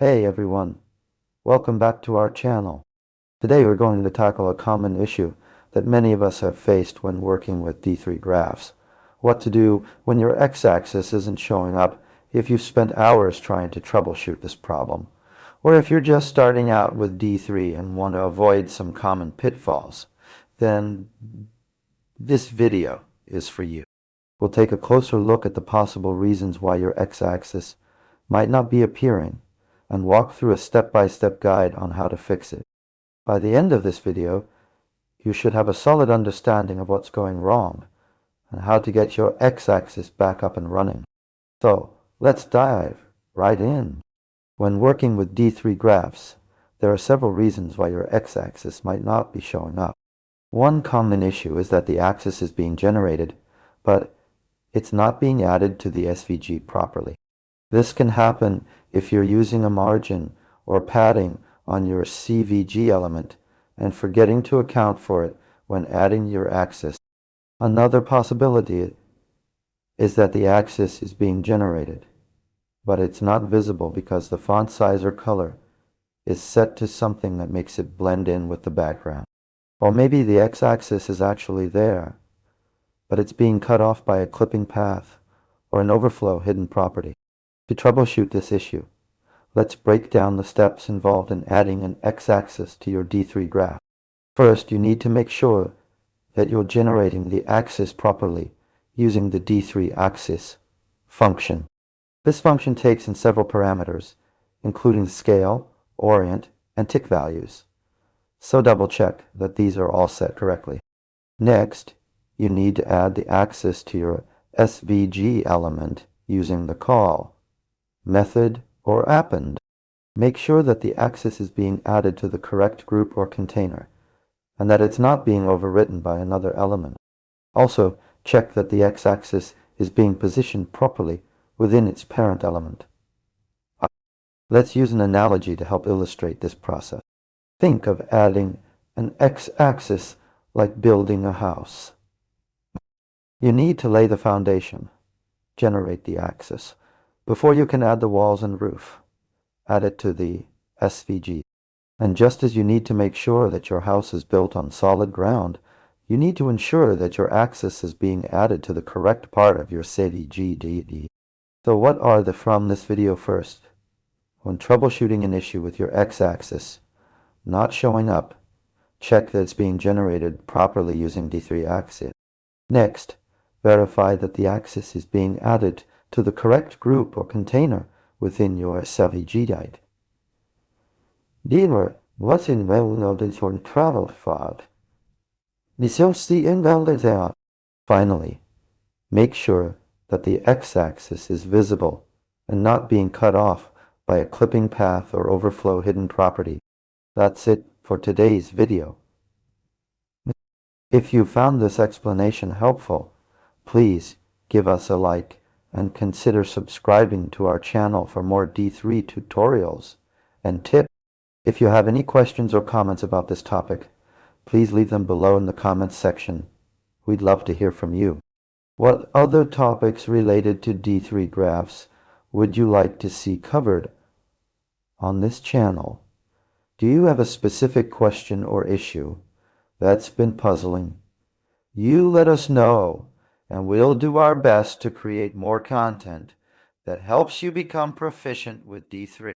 Hey everyone, welcome back to our channel. Today we're going to tackle a common issue that many of us have faced when working with D3 graphs. What to do when your x-axis isn't showing up if you've spent hours trying to troubleshoot this problem, or if you're just starting out with D3 and want to avoid some common pitfalls, then this video is for you. We'll take a closer look at the possible reasons why your x-axis might not be appearing and walk through a step-by-step guide on how to fix it. By the end of this video, you should have a solid understanding of what's going wrong and how to get your x-axis back up and running. So, let's dive right in. When working with D3 graphs, there are several reasons why your x-axis might not be showing up. One common issue is that the axis is being generated, but it's not being added to the SVG properly. This can happen if you're using a margin or padding on your CVG element and forgetting to account for it when adding your axis. Another possibility is that the axis is being generated, but it's not visible because the font size or color is set to something that makes it blend in with the background. Or maybe the x-axis is actually there, but it's being cut off by a clipping path or an overflow hidden property. To troubleshoot this issue, let's break down the steps involved in adding an x-axis to your D3 graph. First, you need to make sure that you're generating the axis properly using the D3 axis function. This function takes in several parameters, including scale, orient, and tick values. So double check that these are all set correctly. Next, you need to add the axis to your SVG element using the call method or append. Make sure that the axis is being added to the correct group or container, and that it's not being overwritten by another element. Also, check that the x-axis is being positioned properly within its parent element. Let's use an analogy to help illustrate this process. Think of adding an x-axis like building a house. You need to lay the foundation, generate the axis, before you can add the walls and roof. Add it to the SVG. And just as you need to make sure that your house is built on solid ground, you need to ensure that your axis is being added to the correct part of your CVG. So what are the from this video first? When troubleshooting an issue with your x-axis not showing up, check that it's being generated properly using D3 axis. Next, verify that the axis is being added to the correct group or container within your CVG. Dealer, what's involved in your travel file? Finally, make sure that the x-axis is visible and not being cut off by a clipping path or overflow hidden property. That's it for today's video. If you found this explanation helpful, please give us a like and consider subscribing to our channel for more D3 tutorials and tips. If you have any questions or comments about this topic, please leave them below in the comments section. We'd love to hear from you. What other topics related to D3 graphs would you like to see covered on this channel? Do you have a specific question or issue that's been puzzling? You let us know, and we'll do our best to create more content that helps you become proficient with D3.